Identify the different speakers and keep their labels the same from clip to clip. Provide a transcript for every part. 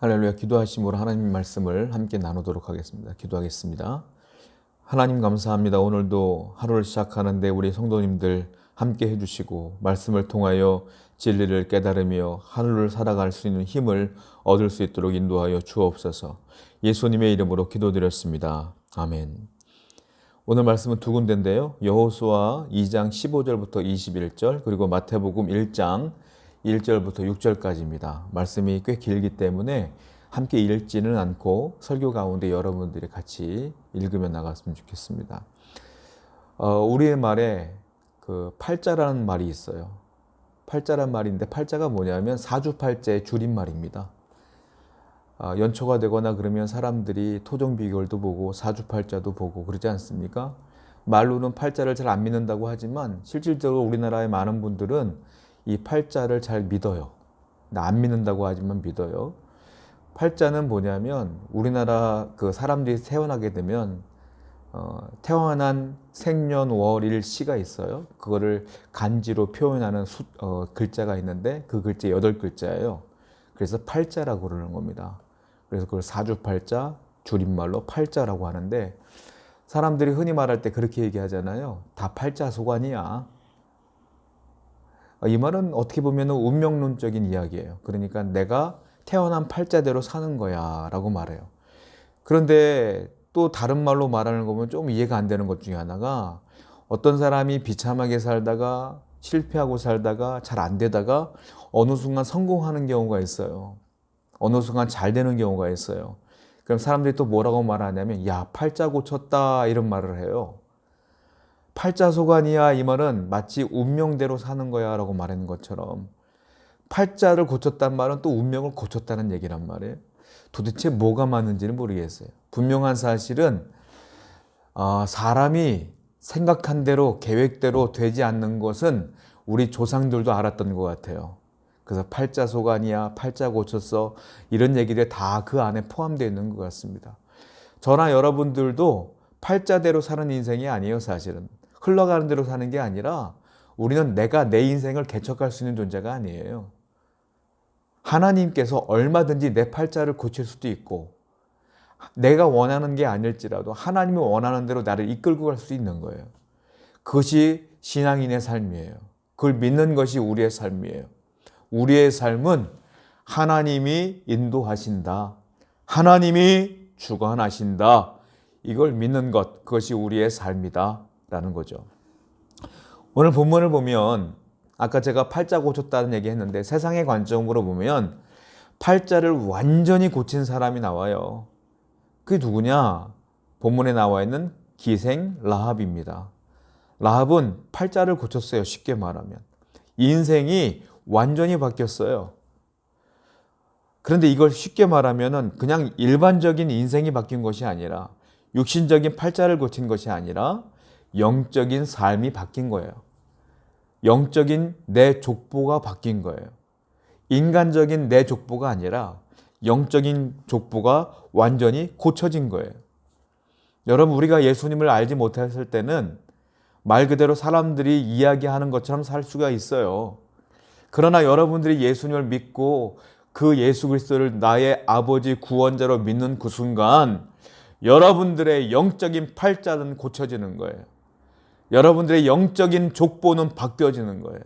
Speaker 1: 할렐루야. 기도하심으로 하나님 말씀을 함께 나누도록 하겠습니다. 기도하겠습니다. 하나님 감사합니다. 오늘도 하루를 시작하는데 우리 성도님들 함께 해주시고 말씀을 통하여 진리를 깨달으며 하루를 살아갈 수 있는 힘을 얻을 수 있도록 인도하여 주옵소서. 예수님의 이름으로 기도드렸습니다. 아멘. 오늘 말씀은 두 군데인데요. 여호수아 2장 15절부터 21절 그리고 마태복음 1장 1절부터 6절까지입니다. 말씀이 꽤 길기 때문에 함께 읽지는 않고 설교 가운데 여러분들이 같이 읽으며 나갔으면 좋겠습니다. 우리의 말에 그 팔자라는 말이 있어요. 팔자란 말인데 팔자가 뭐냐면 사주팔자의 줄임말입니다. 연초가 되거나 그러면 사람들이 토종 비결도 보고 사주팔자도 보고 그러지 않습니까? 말로는 팔자를 잘 안 믿는다고 하지만 실질적으로 우리나라의 많은 분들은 이 팔자를 잘 믿어요. 안 믿는다고 하지만 믿어요. 팔자는 뭐냐면 우리나라 그 사람들이 태어나게 되면 태어난 생년월일 시가 있어요. 그거를 간지로 표현하는 글자가 있는데 그 글자 8글자예요. 그래서 팔자라고 그러는 겁니다. 그래서 그걸 사주팔자, 줄임말로 팔자라고 하는데 사람들이 흔히 말할 때 그렇게 얘기하잖아요. 다 팔자소관이야. 이 말은 어떻게 보면 운명론적인 이야기예요. 그러니까 내가 태어난 팔자대로 사는 거야 라고 말해요. 그런데 또 다른 말로 말하는 거 보면 좀 이해가 안 되는 것 중에 하나가 어떤 사람이 비참하게 살다가 실패하고 살다가 잘 안 되다가 어느 순간 성공하는 경우가 있어요. 어느 순간 잘 되는 경우가 있어요. 그럼 사람들이 또 뭐라고 말하냐면 야 팔자 고쳤다 이런 말을 해요. 팔자소관이야 이 말은 마치 운명대로 사는 거야 라고 말하는 것처럼 팔자를 고쳤단 말은 또 운명을 고쳤다는 얘기란 말이에요. 도대체 뭐가 맞는지는 모르겠어요. 분명한 사실은 사람이 생각한 대로 계획대로 되지 않는 것은 우리 조상들도 알았던 것 같아요. 그래서 팔자소관이야 팔자 고쳤어 이런 얘기들이 다 그 안에 포함되어 있는 것 같습니다. 저나 여러분들도 팔자대로 사는 인생이 아니에요. 사실은 흘러가는 대로 사는 게 아니라 우리는 내가 내 인생을 개척할 수 있는 존재가 아니에요. 하나님께서 얼마든지 내 팔자를 고칠 수도 있고 내가 원하는 게 아닐지라도 하나님이 원하는 대로 나를 이끌고 갈 수 있는 거예요. 그것이 신앙인의 삶이에요. 그걸 믿는 것이 우리의 삶이에요. 우리의 삶은 하나님이 인도하신다. 하나님이 주관하신다. 이걸 믿는 것, 그것이 우리의 삶이다 라는 거죠. 오늘 본문을 보면 아까 제가 팔자 고쳤다는 얘기 했는데 세상의 관점으로 보면 팔자를 완전히 고친 사람이 나와요. 그게 누구냐? 본문에 나와 있는 기생 라합입니다. 라합은 팔자를 고쳤어요. 쉽게 말하면. 인생이 완전히 바뀌었어요. 그런데 이걸 쉽게 말하면 그냥 일반적인 인생이 바뀐 것이 아니라 육신적인 팔자를 고친 것이 아니라 영적인 삶이 바뀐 거예요. 영적인 내 족보가 바뀐 거예요. 인간적인 내 족보가 아니라 영적인 족보가 완전히 고쳐진 거예요. 여러분 우리가 예수님을 알지 못했을 때는 말 그대로 사람들이 이야기하는 것처럼 살 수가 있어요. 그러나 여러분들이 예수님을 믿고 그 예수 그리스도를 나의 아버지 구원자로 믿는 그 순간 여러분들의 영적인 팔자는 고쳐지는 거예요. 여러분들의 영적인 족보는 바뀌어지는 거예요.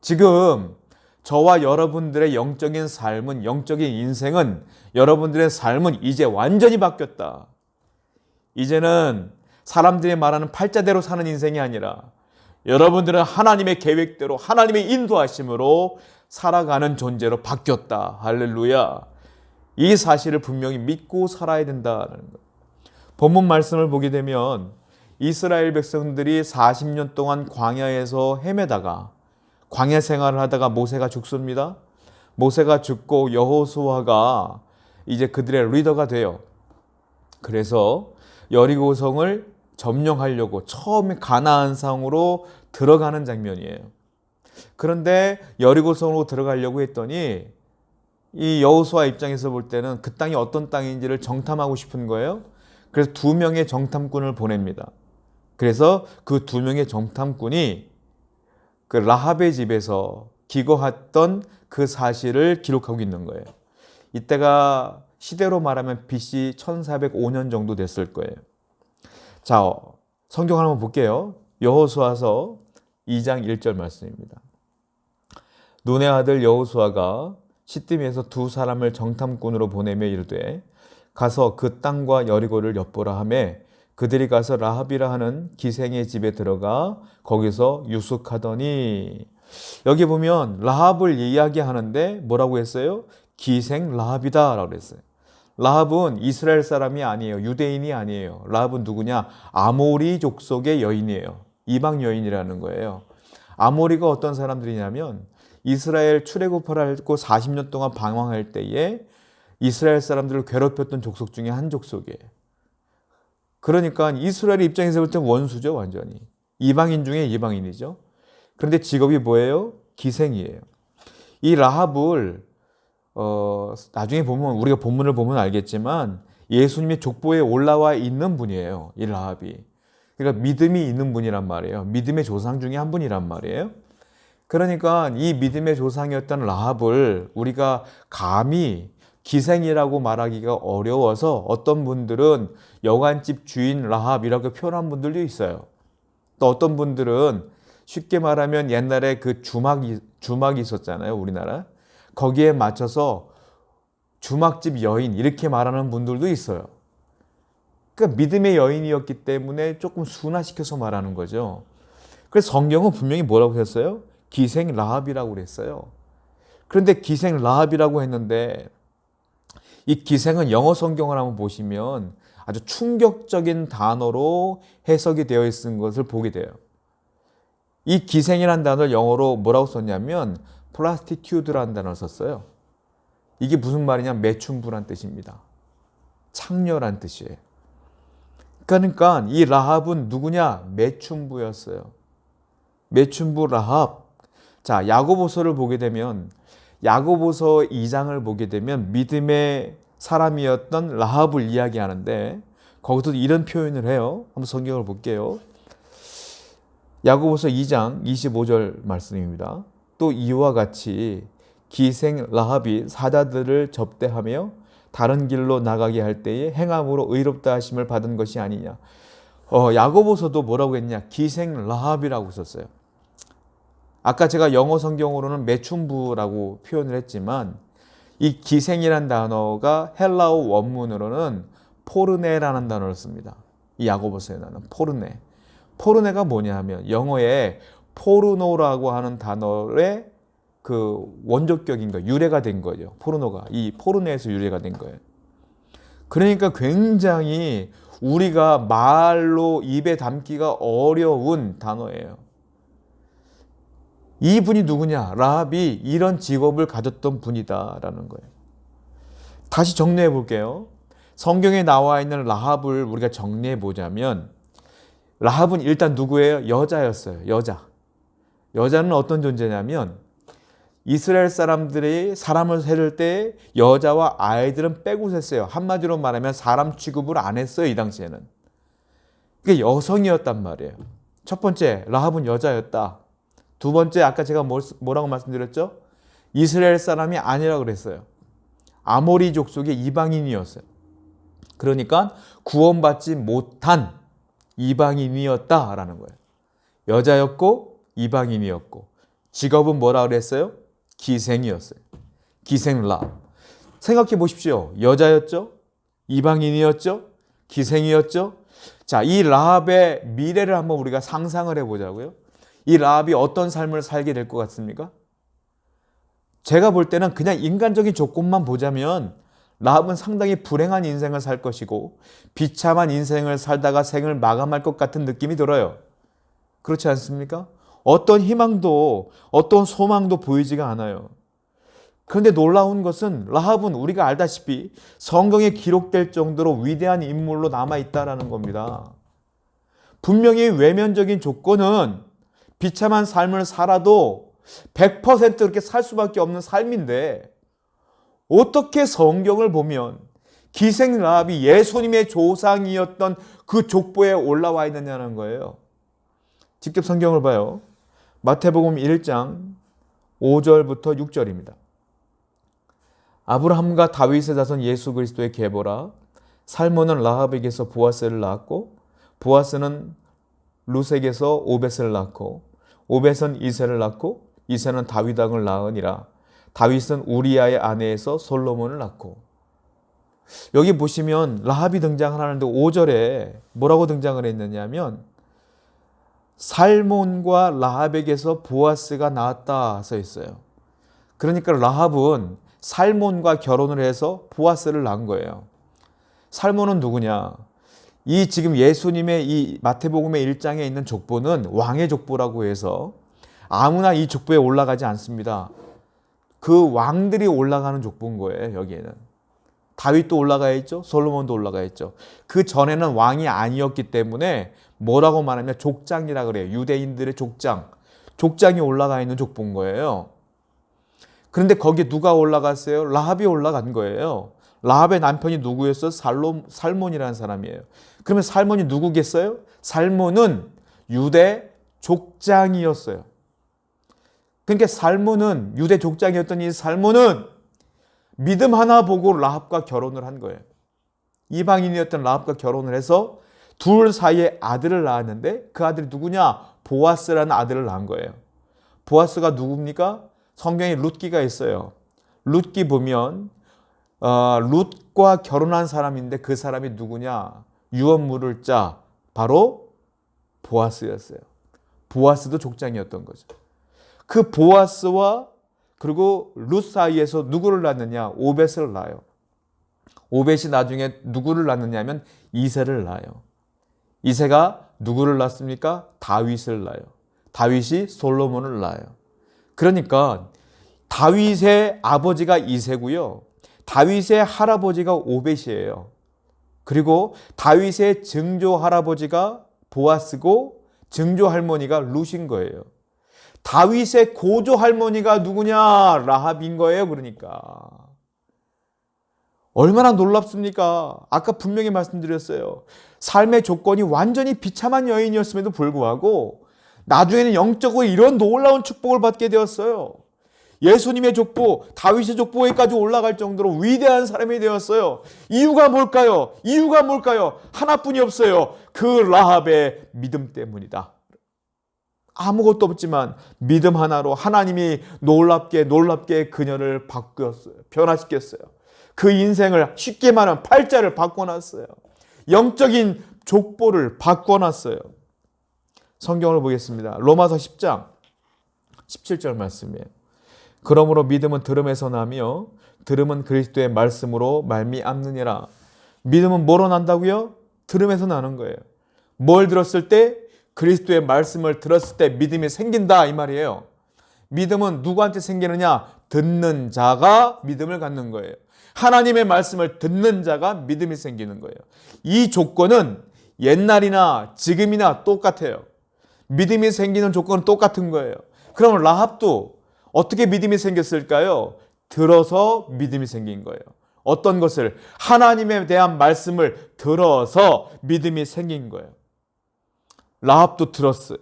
Speaker 1: 지금 저와 여러분들의 영적인 삶은, 영적인 인생은, 여러분들의 삶은 이제 완전히 바뀌었다. 이제는 사람들이 말하는 팔자대로 사는 인생이 아니라 여러분들은 하나님의 계획대로 하나님의 인도하심으로 살아가는 존재로 바뀌었다. 할렐루야. 이 사실을 분명히 믿고 살아야 된다는 거예요. 본문 말씀을 보게 되면 이스라엘 백성들이 40년 동안 광야에서 헤매다가 광야 생활을 하다가 모세가 죽습니다. 모세가 죽고 여호수아가 이제 그들의 리더가 돼요. 그래서 여리고성을 점령하려고 처음에 가나안 성으로 들어가는 장면이에요. 그런데 여리고성으로 들어가려고 했더니 이 여호수아 입장에서 볼 때는 그 땅이 어떤 땅인지를 정탐하고 싶은 거예요. 그래서 2명의 정탐꾼을 보냅니다. 그래서 그 2명의 정탐꾼이 그 라합의 집에서 기거했던 그 사실을 기록하고 있는 거예요. 이때가 시대로 말하면 BC 1405년 정도 됐을 거예요. 자, 성경 한번 볼게요. 여호수아서 2장 1절 말씀입니다. 눈의 아들 여호수아가 시딤에서 두 사람을 정탐꾼으로 보내며 이르되 가서 그 땅과 여리고를 엿보라 하매 그들이 가서 라합이라 하는 기생의 집에 들어가 거기서 유숙하더니, 여기 보면 라합을 이야기하는데 뭐라고 했어요? 기생 라합이다 라고 했어요. 라합은 이스라엘 사람이 아니에요. 유대인이 아니에요. 라합은 누구냐? 아모리 족속의 여인이에요. 이방 여인이라는 거예요. 아모리가 어떤 사람들이냐면 이스라엘 출애굽하라 했고 40년 동안 방황할 때에 이스라엘 사람들을 괴롭혔던 족속 중에 한 족속이에요. 그러니까 이스라엘 입장에서 볼 때 원수죠, 완전히. 이방인 중에 이방인이죠. 그런데 직업이 뭐예요? 기생이에요. 이 라합을 나중에 보면, 우리가 본문을 보면 알겠지만 예수님의 족보에 올라와 있는 분이에요, 이 라합이. 그러니까 믿음이 있는 분이란 말이에요. 믿음의 조상 중에 한 분이란 말이에요. 그러니까 이 믿음의 조상이었던 라합을 우리가 감히 기생이라고 말하기가 어려워서 어떤 분들은 여관집 주인 라합이라고 표현한 분들도 있어요. 또 어떤 분들은 쉽게 말하면 옛날에 그 주막이 있었잖아요, 우리나라. 거기에 맞춰서 주막집 여인 이렇게 말하는 분들도 있어요. 그러니까 믿음의 여인이었기 때문에 조금 순화시켜서 말하는 거죠. 그래서 성경은 분명히 뭐라고 했어요? 기생 라합이라고 그랬어요. 그런데 기생 라합이라고 했는데 이 기생은 영어 성경을 한번 보시면 아주 충격적인 단어로 해석이 되어 있는 것을 보게 돼요. 이 기생이라는 단어를 영어로 뭐라고 썼냐면 prostitute라는 단어를 썼어요. 이게 무슨 말이냐? 매춘부란 뜻입니다. 창녀란 뜻이에요. 그러니까 이 라합은 누구냐? 매춘부였어요. 매춘부 라합. 자, 야고보서를 보게 되면, 야고보서 2장을 보게 되면 믿음의 사람이었던 라합을 이야기하는데 거기서도 이런 표현을 해요. 한번 성경을 볼게요. 야고보서 2장 25절 말씀입니다. 또 이와 같이 기생 라합이 사자들을 접대하며 다른 길로 나가게 할 때에 행함으로 의롭다 하심을 받은 것이 아니냐. 야고보서도 뭐라고 했냐? 기생 라합이라고 썼어요. 아까 제가 영어 성경으로는 매춘부라고 표현을 했지만 이 기생이란 단어가 헬라어 원문으로는 포르네라는 단어를 씁니다. 이 야고보서에 나는 포르네. 포르네가 뭐냐 하면 영어에 포르노라고 하는 단어의 그 원조격인 거, 유래가 된 거죠. 포르노가. 이 포르네에서 유래가 된 거예요. 그러니까 굉장히 우리가 말로 입에 담기가 어려운 단어예요. 이분이 누구냐? 라합이 이런 직업을 가졌던 분이다라는 거예요. 다시 정리해 볼게요. 성경에 나와 있는 라합을 우리가 정리해 보자면 라합은 일단 누구예요? 여자였어요. 여자. 여자는 어떤 존재냐면 이스라엘 사람들이 사람을 세를 때 여자와 아이들은 빼고 셌어요. 한마디로 말하면 사람 취급을 안 했어요, 이 당시에는. 그게 여성이었단 말이에요. 첫 번째, 라합은 여자였다. 두 번째, 아까 제가 뭐라고 말씀드렸죠? 이스라엘 사람이 아니라고 그랬어요. 아모리 족속의 이방인이었어요. 그러니까 구원받지 못한 이방인이었다라는 거예요. 여자였고 이방인이었고 직업은 뭐라 그랬어요? 기생이었어요. 기생 라합. 생각해 보십시오. 여자였죠? 이방인이었죠? 기생이었죠? 자, 이 라합의 미래를 한번 우리가 상상을 해보자고요. 이 라합이 어떤 삶을 살게 될 것 같습니까? 제가 볼 때는 그냥 인간적인 조건만 보자면 라합은 상당히 불행한 인생을 살 것이고 비참한 인생을 살다가 생을 마감할 것 같은 느낌이 들어요. 그렇지 않습니까? 어떤 희망도 어떤 소망도 보이지가 않아요. 그런데 놀라운 것은 라합은 우리가 알다시피 성경에 기록될 정도로 위대한 인물로 남아있다는 겁니다. 분명히 외면적인 조건은 비참한 삶을 살아도 100% 그렇게 살 수밖에 없는 삶인데 어떻게 성경을 보면 기생 라합이 예수님의 조상이었던 그 족보에 올라와 있느냐는 거예요. 직접 성경을 봐요. 마태복음 1장 5절부터 6절입니다. 아브라함과 다윗의 자손 예수 그리스도의 계보라. 살몬은 라합에게서 보아스를 낳았고 보아스는 룻에게서 오벳을 낳고 오벳은 이새를 낳고 이새는 다윗 왕을 낳으니라. 다윗은 우리아의 아내에서 솔로몬을 낳고. 여기 보시면 라합이 등장을 하는데 5절에 뭐라고 등장을 했느냐면 살몬과 라합에게서 보아스가 나왔다 써 있어요. 그러니까 라합은 살몬과 결혼을 해서 보아스를 낳은 거예요. 살몬은 누구냐? 이 지금 예수님의 이 마태복음의 1장에 있는 족보는 왕의 족보라고 해서 아무나 이 족보에 올라가지 않습니다. 그 왕들이 올라가는 족보인 거예요. 여기에는 다윗도 올라가 있죠. 솔로몬도 올라가 있죠. 그 전에는 왕이 아니었기 때문에 뭐라고 말하면 족장이라 그래요. 유대인들의 족장. 족장이 올라가 있는 족보인 거예요. 그런데 거기에 누가 올라갔어요? 라합이 올라간 거예요. 라합의 남편이 누구였어요? 살몬이라는 사람이에요. 그러면 살몬이 누구겠어요? 살몬은 유대 족장이었어요. 그러니까 살몬은 유대 족장이었던 이 살몬은 믿음 하나 보고 라합과 결혼을 한 거예요. 이방인이었던 라합과 결혼을 해서 둘 사이에 아들을 낳았는데 그 아들이 누구냐? 보아스라는 아들을 낳은 거예요. 보아스가 누굽니까? 성경에 룻기가 있어요. 룻기 보면 룻과 결혼한 사람인데 그 사람이 누구냐? 유언 물을 자 바로 보아스였어요. 보아스도 족장이었던 거죠. 그 보아스와 그리고 룻 사이에서 누구를 낳느냐? 오벳을 낳아요. 오벳이 나중에 누구를 낳느냐면 이새를 낳아요. 이새가 누구를 낳습니까? 다윗을 낳아요. 다윗이 솔로몬을 낳아요. 그러니까 다윗의 아버지가 이새고요. 다윗의 할아버지가 오벳이에요. 그리고 다윗의 증조 할아버지가 보아스고 증조 할머니가 룻인 거예요. 다윗의 고조 할머니가 누구냐? 라합인 거예요. 그러니까 얼마나 놀랍습니까? 아까 분명히 말씀드렸어요. 삶의 조건이 완전히 비참한 여인이었음에도 불구하고 나중에는 영적으로 이런 놀라운 축복을 받게 되었어요. 예수님의 족보, 다윗의 족보에까지 올라갈 정도로 위대한 사람이 되었어요. 이유가 뭘까요? 이유가 뭘까요? 하나뿐이 없어요. 그 라합의 믿음 때문이다. 아무것도 없지만 믿음 하나로 하나님이 놀랍게 그녀를 바꾸었어요. 변화시켰어요. 그 인생을 쉽게 말하면 팔자를 바꿔놨어요. 영적인 족보를 바꿔놨어요. 성경을 보겠습니다. 로마서 10장 17절 말씀이에요. 그러므로 믿음은 들음에서 나며 들음은 그리스도의 말씀으로 말미암느니라. 믿음은 뭐로 난다고요? 들음에서 나는 거예요. 뭘 들었을 때? 그리스도의 말씀을 들었을 때 믿음이 생긴다 이 말이에요. 믿음은 누구한테 생기느냐? 듣는 자가 믿음을 갖는 거예요. 하나님의 말씀을 듣는 자가 믿음이 생기는 거예요. 이 조건은 옛날이나 지금이나 똑같아요. 믿음이 생기는 조건은 똑같은 거예요. 그럼 라합도 어떻게 믿음이 생겼을까요? 들어서 믿음이 생긴 거예요. 어떤 것을? 하나님에 대한 말씀을 들어서 믿음이 생긴 거예요. 라합도 들었어요.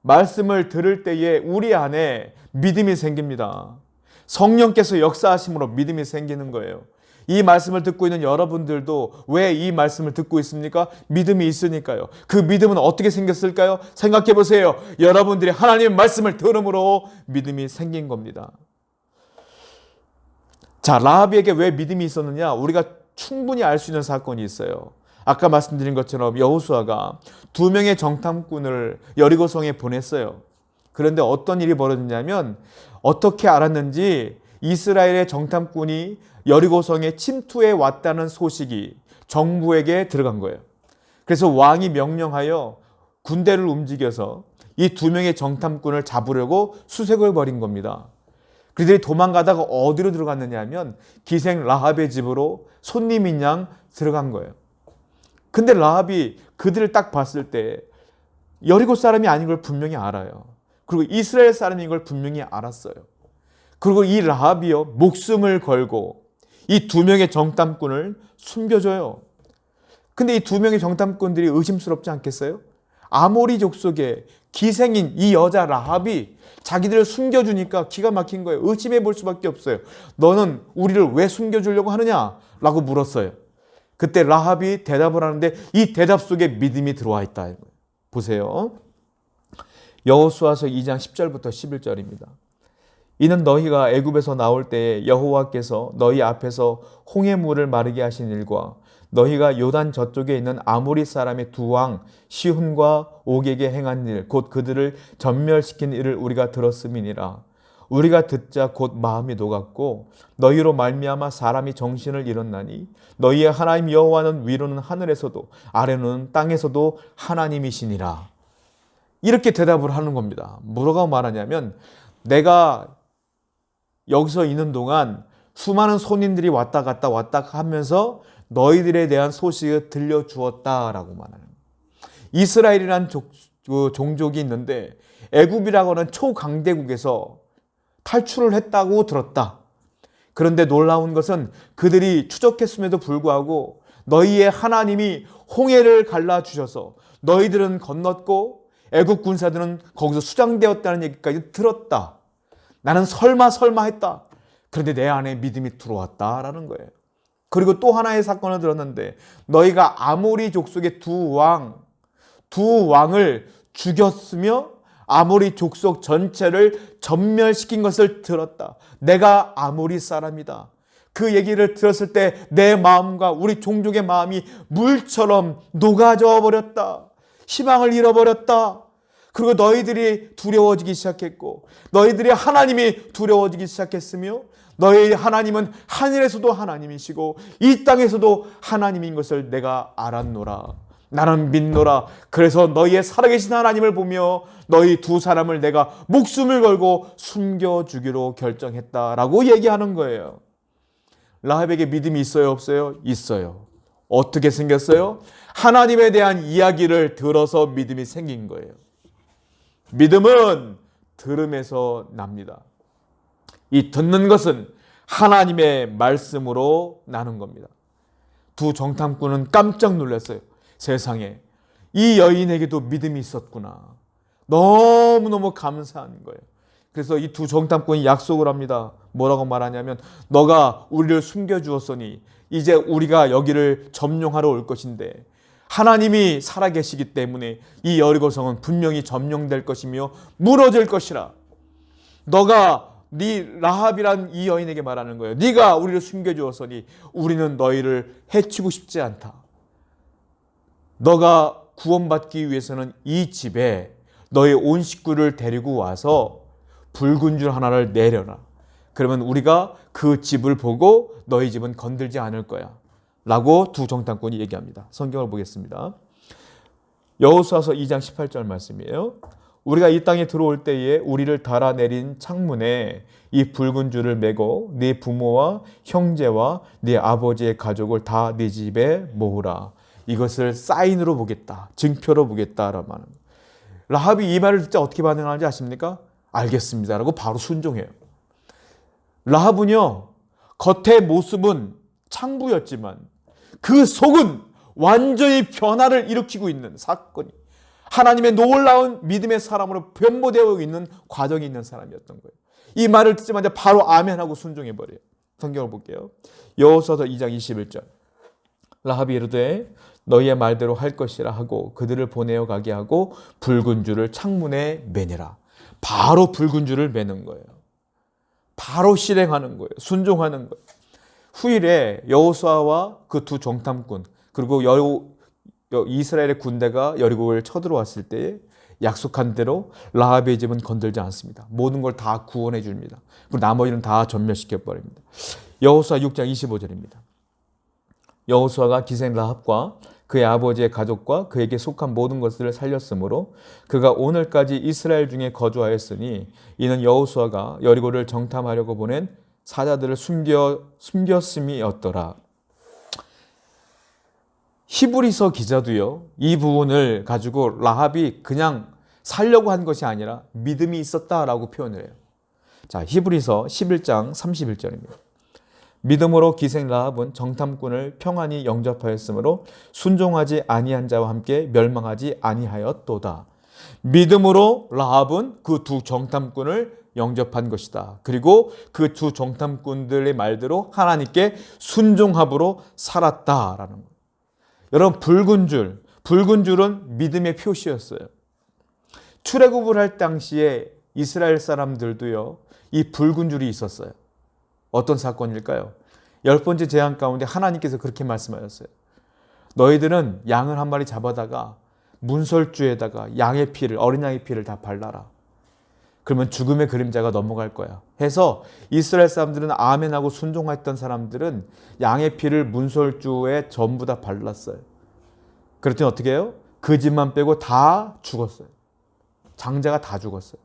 Speaker 1: 말씀을 들을 때에 우리 안에 믿음이 생깁니다. 성령께서 역사하심으로 믿음이 생기는 거예요. 이 말씀을 듣고 있는 여러분들도 왜 이 말씀을 듣고 있습니까? 믿음이 있으니까요. 그 믿음은 어떻게 생겼을까요? 생각해 보세요. 여러분들이 하나님의 말씀을 들음으로 믿음이 생긴 겁니다. 자, 라합에게 왜 믿음이 있었느냐? 우리가 충분히 알 수 있는 사건이 있어요. 아까 말씀드린 것처럼 여호수아가 2명의 정탐꾼을 여리고성에 보냈어요. 그런데 어떤 일이 벌어졌냐면 어떻게 알았는지 이스라엘의 정탐꾼이 여리고성에 침투해 왔다는 소식이 정부에게 들어간 거예요. 그래서 왕이 명령하여 군대를 움직여서 이 2명의 정탐꾼을 잡으려고 수색을 벌인 겁니다. 그들이 도망가다가 어디로 들어갔느냐 하면 기생 라합의 집으로 손님인 양 들어간 거예요. 근데 라합이 그들을 딱 봤을 때 여리고 사람이 아닌 걸 분명히 알아요. 그리고 이스라엘 사람인 걸 분명히 알았어요. 그리고 이 라합이요 목숨을 걸고 이 2명의 정탐꾼을 숨겨줘요. 근데 이 2명의 정탐꾼들이 의심스럽지 않겠어요? 아모리 족속의 기생인 이 여자 라합이 자기들을 숨겨주니까 기가 막힌 거예요. 의심해 볼 수밖에 없어요. 너는 우리를 왜 숨겨주려고 하느냐? 라고 물었어요. 그때 라합이 대답을 하는데 이 대답 속에 믿음이 들어와 있다. 보세요. 여호수아서 2장 10절부터 11절입니다. 이는 너희가 애굽에서 나올 때에 여호와께서 너희 앞에서 홍해 물을 마르게 하신 일과 너희가 요단 저쪽에 있는 아모리 사람의 두 왕 시훈과 옥에게 행한 일 곧 그들을 전멸시킨 일을 우리가 들었음이니라. 우리가 듣자 곧 마음이 녹았고 너희로 말미암아 사람이 정신을 잃었나니 너희의 하나님 여호와는 위로는 하늘에서도 아래로는 땅에서도 하나님이시니라. 이렇게 대답을 하는 겁니다. 뭐라고 말하냐면 내가 여기서 있는 동안 수많은 손님들이 왔다 갔다 하면서 너희들에 대한 소식을 들려주었다라고 말하는 거예요. 이스라엘이라는 종족이 있는데 애굽이라고 하는 초강대국에서 탈출을 했다고 들었다. 그런데 놀라운 것은 그들이 추적했음에도 불구하고 너희의 하나님이 홍해를 갈라주셔서 너희들은 건넜고 애굽 군사들은 거기서 수장되었다는 얘기까지 들었다. 나는 설마 했다. 그런데 내 안에 믿음이 들어왔다라는 거예요. 그리고 또 하나의 사건을 들었는데 너희가 아모리 족속의 두 왕을 죽였으며 아모리 족속 전체를 전멸시킨 것을 들었다. 내가 아모리 사람이다. 그 얘기를 들었을 때 내 마음과 우리 종족의 마음이 물처럼 녹아져 버렸다. 희망을 잃어버렸다. 그리고 너희들이 두려워지기 시작했고 너희들이 하나님이 두려워지기 시작했으며 너희 하나님은 하늘에서도 하나님이시고 이 땅에서도 하나님인 것을 내가 알았노라. 나는 믿노라. 그래서 너희의 살아계신 하나님을 보며 너희 두 사람을 내가 목숨을 걸고 숨겨주기로 결정했다라고 얘기하는 거예요. 라합에게 믿음이 있어요, 없어요? 있어요. 어떻게 생겼어요? 하나님에 대한 이야기를 들어서 믿음이 생긴 거예요. 믿음은 들음에서 납니다. 이 듣는 것은 하나님의 말씀으로 나는 겁니다. 두 정탐꾼은 깜짝 놀랐어요. 세상에 이 여인에게도 믿음이 있었구나. 너무너무 감사한 거예요. 그래서 이 두 정탐꾼이 약속을 합니다. 뭐라고 말하냐면 너가 우리를 숨겨주었으니 이제 우리가 여기를 점령하러 올 것인데 하나님이 살아계시기 때문에 이 여리고성은 분명히 점령될 것이며 무너질 것이라. 너가 네 라합이란 이 여인에게 말하는 거예요. 네가 우리를 숨겨주었으니 우리는 너희를 해치고 싶지 않다. 너가 구원받기 위해서는 이 집에 너희 온 식구를 데리고 와서 붉은 줄 하나를 내려라. 그러면 우리가 그 집을 보고 너희 집은 건들지 않을 거야. 라고 두 정탐꾼이 얘기합니다. 성경을 보겠습니다. 여호수아서 2장 18절 말씀이에요. 우리가 이 땅에 들어올 때에 우리를 달아내린 창문에 이 붉은 줄을 매고 네 부모와 형제와 네 아버지의 가족을 다 네 집에 모으라. 이것을 사인으로 보겠다. 증표로 보겠다라고 하는 거예요. 라합이 이 말을 듣자 어떻게 반응하는지 아십니까? 알겠습니다. 라고 바로 순종해요. 라합은요, 겉의 모습은 창부였지만 그 속은 완전히 변화를 일으키고 있는 사건이 하나님의 놀라운 믿음의 사람으로 변모되어 있는 과정이 있는 사람이었던 거예요. 이 말을 듣자마자 바로 아멘하고 순종해버려요. 성경을 볼게요. 여호수아서 2장 21절. 라합이 이르되 너희의 말대로 할 것이라 하고 그들을 보내어 가게 하고 붉은 줄을 창문에 매니라. 바로 붉은 줄을 매는 거예요. 바로 실행하는 거예요. 순종하는 거예요. 후일에 여호수아와 그 두 정탐꾼 그리고 이스라엘의 군대가 여리고를 쳐들어왔을 때 약속한 대로 라합의 집은 건들지 않습니다. 모든 걸 다 구원해 줍니다. 그리고 나머지는 다 전멸시켜 버립니다. 여호수아 6장 25절입니다. 여호수아가 기생 라합과 그의 아버지의 가족과 그에게 속한 모든 것들을 살렸으므로 그가 오늘까지 이스라엘 중에 거주하였으니 이는 여호수아가 여리고를 정탐하려고 보낸 사자들을 숨겼음이었더라. 히브리서 기자도요, 이 부분을 가지고 라합이 그냥 살려고 한 것이 아니라 믿음이 있었다라고 표현을 해요. 자, 히브리서 11장 31절입니다. 믿음으로 기생 라합은 정탐꾼을 평안히 영접하였으므로 순종하지 아니한 자와 함께 멸망하지 아니하였도다. 믿음으로 라합은 그 두 정탐꾼을 영접한 것이다. 그리고 그 두 정탐꾼들의 말대로 하나님께 순종함으로 살았다라는 거예요. 여러분, 붉은 줄은 믿음의 표시였어요. 출애굽을 할 당시에 이스라엘 사람들도요, 이 붉은 줄이 있었어요. 어떤 사건일까요? 10번째 재앙 가운데 하나님께서 그렇게 말씀하셨어요. 너희들은 양을 한 마리 잡아다가 문설주에다가 양의 피를, 어린 양의 피를 다 발라라. 그러면 죽음의 그림자가 넘어갈 거야. 해서 이스라엘 사람들은 아멘하고 순종했던 사람들은 양의 피를 문설주에 전부 다 발랐어요. 그랬더니 어떻게 해요? 그 집만 빼고 다 죽었어요. 장자가 다 죽었어요.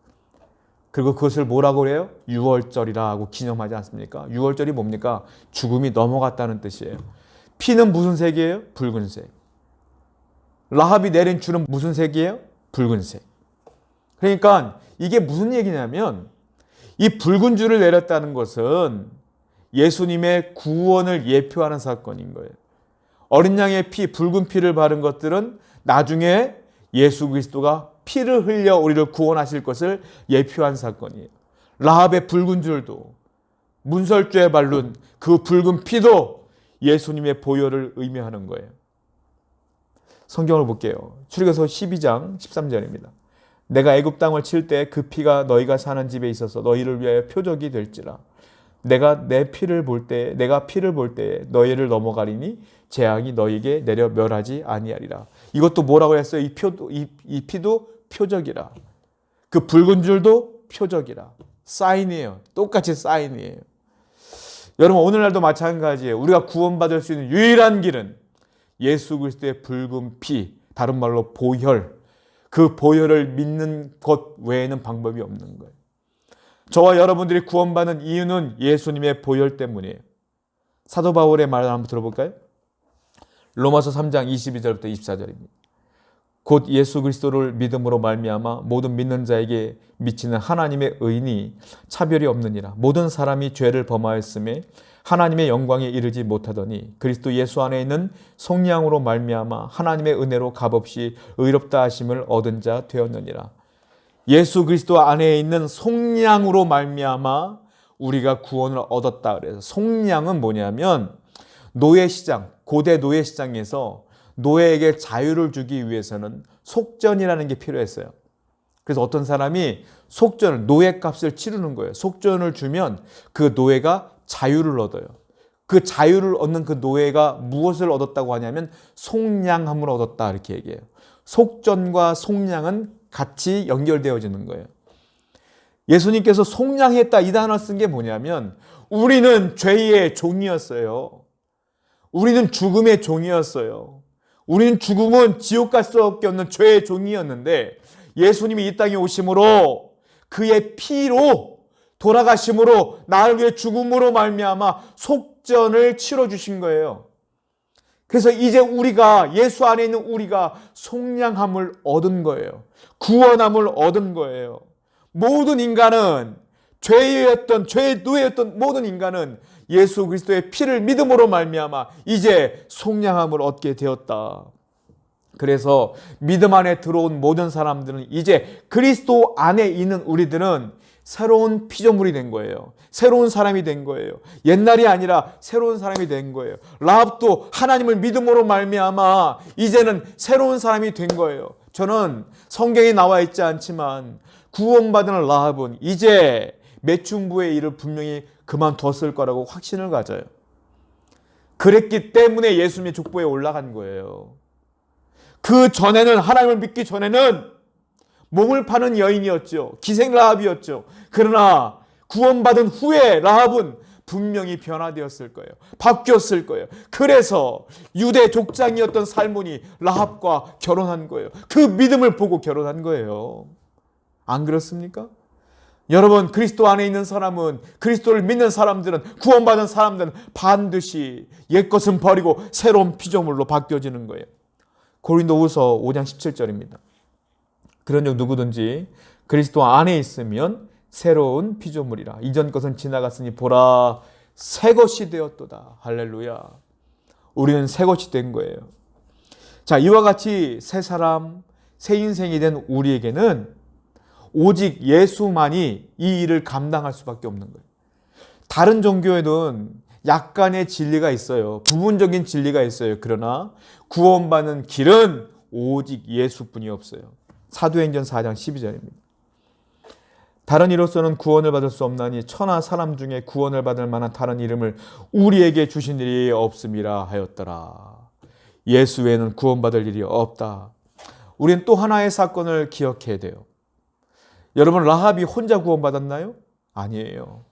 Speaker 1: 그리고 그것을 뭐라고 그래요? 유월절이라고 기념하지 않습니까? 유월절이 뭡니까? 죽음이 넘어갔다는 뜻이에요. 피는 무슨 색이에요? 붉은색. 라합이 내린 줄은 무슨 색이에요? 붉은색. 그러니까 이게 무슨 얘기냐면 이 붉은 줄을 내렸다는 것은 예수님의 구원을 예표하는 사건인 거예요. 어린 양의 피, 붉은 피를 바른 것들은 나중에 예수 그리스도가 피를 흘려 우리를 구원하실 것을 예표한 사건이에요. 라합의 붉은 줄도, 문설주에 바른 그 붉은 피도 예수님의 보혈을 의미하는 거예요. 성경을 볼게요. 출애굽기서 12장 13절입니다. 내가 애굽 땅을 칠 때 그 피가 너희가 사는 집에 있어서 너희를 위하여 표적이 될지라. 내가 피를 볼 때에 너희를 넘어가리니 재앙이 너희에게 내려 멸하지 아니하리라. 이것도 뭐라고 했어요? 이 피도 표적이라. 그 붉은 줄도 표적이라. 사인이에요. 똑같이 사인이에요. 여러분, 오늘날도 마찬가지예요. 우리가 구원받을 수 있는 유일한 길은 예수 그리스도의 붉은 피, 다른 말로 보혈, 그 보혈을 믿는 것 외에는 방법이 없는 거예요. 저와 여러분들이 구원받는 이유는 예수님의 보혈 때문이에요. 사도 바울의 말을 한번 들어볼까요? 로마서 3장 22절부터 24절입니다. 곧 예수 그리스도를 믿음으로 말미암아 모든 믿는 자에게 미치는 하나님의 의인이 차별이 없느니라. 모든 사람이 죄를 범하였음에 하나님의 영광에 이르지 못하더니 그리스도 예수 안에 있는 속량으로 말미암아 하나님의 은혜로 값없이 의롭다 하심을 얻은 자 되었느니라. 예수 그리스도 안에 있는 속량으로 말미암아 우리가 구원을 얻었다 그래서 속량은 뭐냐면 노예시장, 고대 노예시장에서 노예에게 자유를 주기 위해서는 속전이라는 게 필요했어요. 그래서 어떤 사람이 속전을, 노예값을 치르는 거예요. 속전을 주면 그 노예가 자유를 얻어요. 그 자유를 얻는 그 노예가 무엇을 얻었다고 하냐면 속량함을 얻었다 이렇게 얘기해요. 속전과 속량은 같이 연결되어지는 거예요. 예수님께서 속량했다 이 단어 쓴 게 뭐냐면 우리는 죄의 종이었어요. 우리는 죽음의 종이었어요. 우리는 죽음은 지옥 갈 수밖에 없는 죄의 종이었는데 예수님이 이 땅에 오심으로 그의 피로 돌아가심으로 나를 위해 죽음으로 말미암아 속전을 치러주신 거예요. 그래서 이제 우리가 예수 안에 있는 우리가 속량함을 얻은 거예요. 구원함을 얻은 거예요. 모든 인간은 죄의 노예였던 모든 인간은 예수 그리스도의 피를 믿음으로 말미암아 이제 속량함을 얻게 되었다. 그래서 믿음 안에 들어온 모든 사람들은 이제 그리스도 안에 있는 우리들은 새로운 피조물이 된 거예요. 새로운 사람이 된 거예요. 옛날이 아니라 새로운 사람이 된 거예요. 라합도 하나님을 믿음으로 말미암아 이제는 새로운 사람이 된 거예요. 저는 성경에 나와 있지 않지만 구원받은 라합은 이제 매춘부의 일을 분명히 그만뒀을 거라고 확신을 가져요. 그랬기 때문에 예수님의 족보에 올라간 거예요. 그 전에는, 하나님을 믿기 전에는 몸을 파는 여인이었죠. 기생 라합이었죠. 그러나 구원받은 후에 라합은 분명히 변화되었을 거예요. 바뀌었을 거예요. 그래서 유대 족장이었던 살몬이 라합과 결혼한 거예요. 그 믿음을 보고 결혼한 거예요. 안 그렇습니까? 여러분, 그리스도 안에 있는 사람은, 그리스도를 믿는 사람들은, 구원받은 사람들은 반드시 옛것은 버리고 새로운 피조물로 바뀌어지는 거예요. 고린도후서 5장 17절입니다. 그런즉 누구든지 그리스도 안에 있으면 새로운 피조물이라. 이전 것은 지나갔으니 보라 새 것이 되었도다. 할렐루야. 우리는 새 것이 된 거예요. 자, 이와 같이 새 사람, 새 인생이 된 우리에게는 오직 예수만이 이 일을 감당할 수밖에 없는 거예요. 다른 종교에는 약간의 진리가 있어요. 부분적인 진리가 있어요. 그러나 구원받는 길은 오직 예수뿐이 없어요. 사도행전 4장 12절입니다. 다른 이로서는 구원을 받을 수 없나니 천하 사람 중에 구원을 받을 만한 다른 이름을 우리에게 주신 일이 없음이라 하였더라. 예수 외에는 구원받을 일이 없다. 우리는 또 하나의 사건을 기억해야 돼요. 여러분, 라합이 혼자 구원받았나요? 아니에요.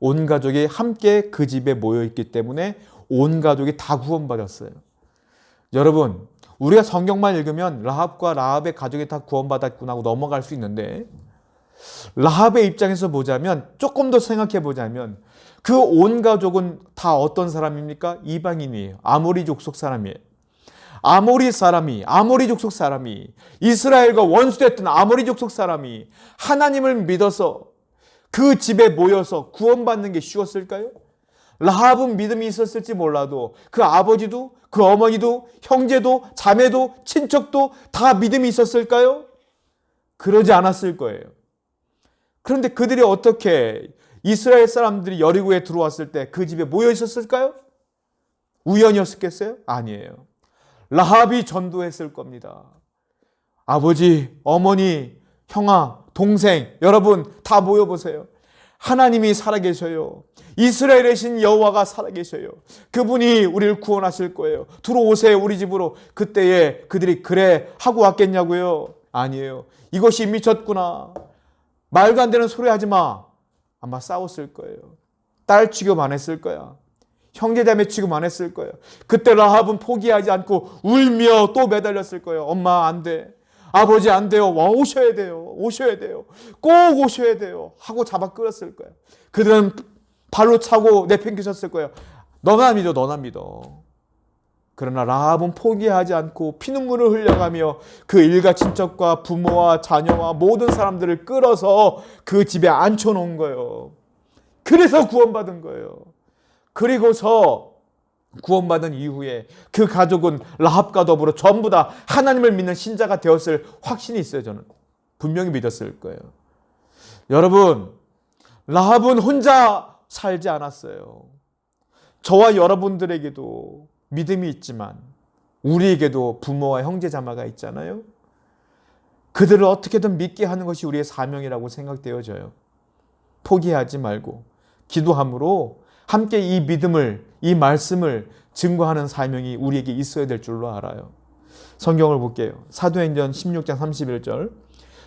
Speaker 1: 온 가족이 함께 그 집에 모여있기 때문에 온 가족이 다 구원받았어요. 여러분, 우리가 성경만 읽으면 라합과 라합의 가족이 다 구원받았구나 하고 넘어갈 수 있는데, 라합의 입장에서 보자면, 조금 더 생각해 보자면 그 온 가족은 다 어떤 사람입니까? 이방인이에요. 아모리 족속 사람이에요. 아모리 족속 사람이, 이스라엘과 원수됐던 아모리 족속 사람이 하나님을 믿어서 그 집에 모여서 구원받는 게 쉬웠을까요? 라합은 믿음이 있었을지 몰라도 그 아버지도, 그 어머니도, 형제도, 자매도, 친척도 다 믿음이 있었을까요? 그러지 않았을 거예요. 그런데 그들이 어떻게 이스라엘 사람들이 여리고에 들어왔을 때 그 집에 모여 있었을까요? 우연이었겠어요? 아니에요. 라합이 전도했을 겁니다. 아버지, 어머니, 형아, 동생, 여러분 다 모여보세요. 하나님이 살아계셔요. 이스라엘의 신 여호와가 살아계셔요. 그분이 우리를 구원하실 거예요. 들어오세요, 우리 집으로. 그때에 그들이 그래 하고 왔겠냐고요? 아니에요. 이것이 미쳤구나. 말도 안 되는 소리 하지 마. 아마 싸웠을 거예요. 딸 취급 안 했을 거야. 형제자매 취급 안 했을 거예요. 그때 라합은 포기하지 않고 울며 또 매달렸을 거예요. 엄마 안 돼. 아버지 안 돼요. 와, 오셔야 돼요. 오셔야 돼요. 꼭 오셔야 돼요. 하고 잡아 끌었을 거예요. 그들은 발로 차고 내팽개쳤을 거예요. 너나 믿어, 너나 믿어. 그러나 라합은 포기하지 않고 피눈물을 흘려가며 그 일가 친척과 부모와 자녀와 모든 사람들을 끌어서 그 집에 앉혀놓은 거예요. 그래서 구원받은 거예요. 그리고서 구원받은 이후에 그 가족은 라합과 더불어 전부 다 하나님을 믿는 신자가 되었을 확신이 있어요. 저는 분명히 믿었을 거예요. 여러분, 라합은 혼자 살지 않았어요. 저와 여러분들에게도 믿음이 있지만 우리에게도 부모와 형제자매가 있잖아요. 그들을 어떻게든 믿게 하는 것이 우리의 사명이라고 생각되어져요. 포기하지 말고 기도함으로 함께 이 믿음을, 이 말씀을 증거하는 사명이 우리에게 있어야 될 줄로 알아요. 성경을 볼게요. 사도행전 16장 31절.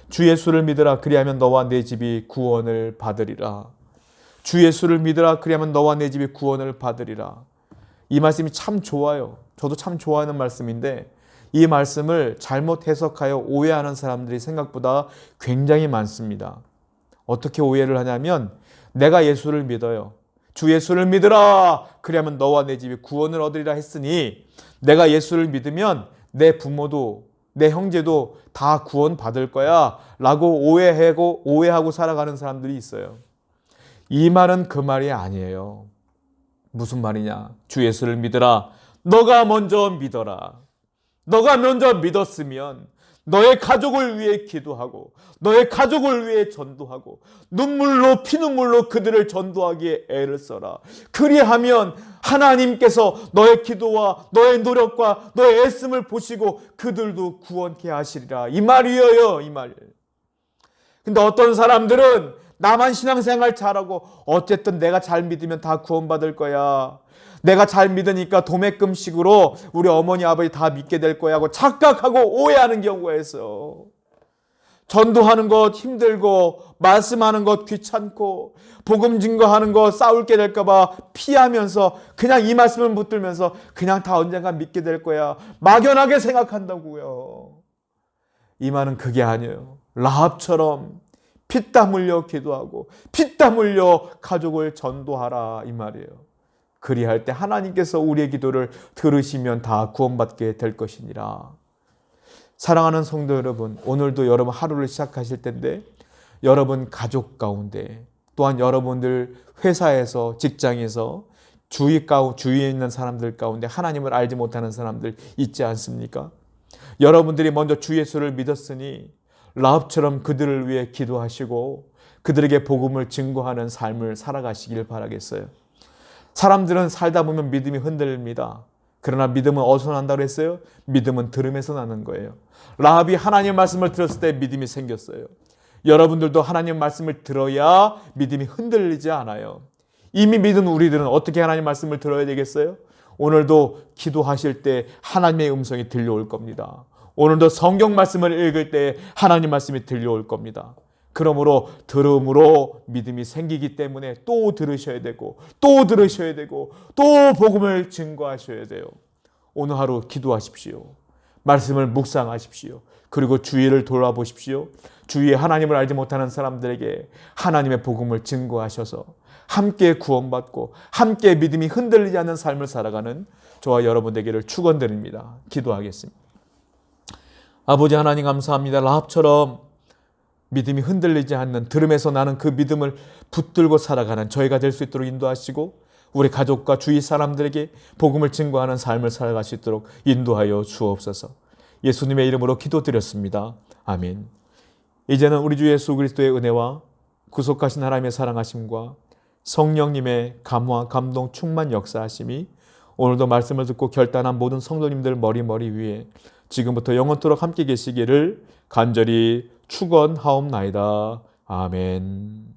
Speaker 1: 주 예수를 믿으라. 그리하면 너와 내 집이 구원을 받으리라. 주 예수를 믿으라. 그리하면 너와 내 집이 구원을 받으리라. 이 말씀이 참 좋아요. 저도 참 좋아하는 말씀인데 이 말씀을 잘못 해석하여 오해하는 사람들이 생각보다 굉장히 많습니다. 어떻게 오해를 하냐면 내가 예수를 믿어요. 주 예수를 믿으라. 그리하면 너와 내 집이 구원을 얻으리라 했으니 내가 예수를 믿으면 내 부모도 내 형제도 다 구원 받을 거야 라고 오해하고 살아가는 사람들이 있어요. 이 말은 그 말이 아니에요. 무슨 말이냐? 주 예수를 믿으라. 너가 먼저 믿어라. 너가 먼저 믿었으면 너의 가족을 위해 기도하고 너의 가족을 위해 전도하고 눈물로 피눈물로 그들을 전도하기에 애를 써라. 그리하면 하나님께서 너의 기도와 너의 노력과 너의 애씀을 보시고 그들도 구원케 하시리라. 이 말이에요. 이 말. 근데 어떤 사람들은 나만 신앙생활 잘하고 어쨌든 내가 잘 믿으면 다 구원받을 거야. 내가 잘 믿으니까 도매금식으로 우리 어머니 아버지 다 믿게 될 거야 하고 착각하고 오해하는 경우가 있어. 전도하는 것 힘들고 말씀하는 것 귀찮고 복음 증거하는 것 싸울게 될까 봐 피하면서 그냥 이 말씀을 붙들면서 그냥 다 언젠가 믿게 될 거야. 막연하게 생각한다고요. 이 말은 그게 아니에요. 라합처럼 피땀 흘려 기도하고 피땀 흘려 가족을 전도하라 이 말이에요. 그리할 때 하나님께서 우리의 기도를 들으시면 다 구원받게 될 것이니라. 사랑하는 성도 여러분, 오늘도 여러분 하루를 시작하실 텐데 여러분 가족 가운데 또한 여러분들 회사에서 직장에서 주위에 있는 사람들 가운데 하나님을 알지 못하는 사람들 있지 않습니까? 여러분들이 먼저 주 예수를 믿었으니 라합처럼 그들을 위해 기도하시고 그들에게 복음을 증거하는 삶을 살아가시길 바라겠어요. 사람들은 살다 보면 믿음이 흔들립니다. 그러나 믿음은 어디서 난다고 했어요? 믿음은 들음에서 나는 거예요. 라합이 하나님의 말씀을 들었을 때 믿음이 생겼어요. 여러분들도 하나님의 말씀을 들어야 믿음이 흔들리지 않아요. 이미 믿은 우리들은 어떻게 하나님의 말씀을 들어야 되겠어요? 오늘도 기도하실 때 하나님의 음성이 들려올 겁니다. 오늘도 성경 말씀을 읽을 때 하나님 말씀이 들려올 겁니다. 그러므로 들음으로 믿음이 생기기 때문에 또 들으셔야 되고 또 들으셔야 되고 또 복음을 증거하셔야 돼요. 오늘 하루 기도하십시오. 말씀을 묵상하십시오. 그리고 주위를 돌아보십시오. 주위에 하나님을 알지 못하는 사람들에게 하나님의 복음을 증거하셔서 함께 구원받고 함께 믿음이 흔들리지 않는 삶을 살아가는 저와 여러분 되기를 축원드립니다. 기도하겠습니다. 아버지 하나님 감사합니다. 라합처럼 믿음이 흔들리지 않는 들음에서 나는 그 믿음을 붙들고 살아가는 저희가 될 수 있도록 인도하시고 우리 가족과 주위 사람들에게 복음을 증거하는 삶을 살아갈 수 있도록 인도하여 주옵소서. 예수님의 이름으로 기도드렸습니다. 아멘. 이제는 우리 주 예수 그리스도의 은혜와 구속하신 하나님의 사랑하심과 성령님의 감화, 감동, 충만 역사하심이 오늘도 말씀을 듣고 결단한 모든 성도님들 머리 위에 지금부터 영원토록 함께 계시기를 간절히 축원하옵나이다. 아멘.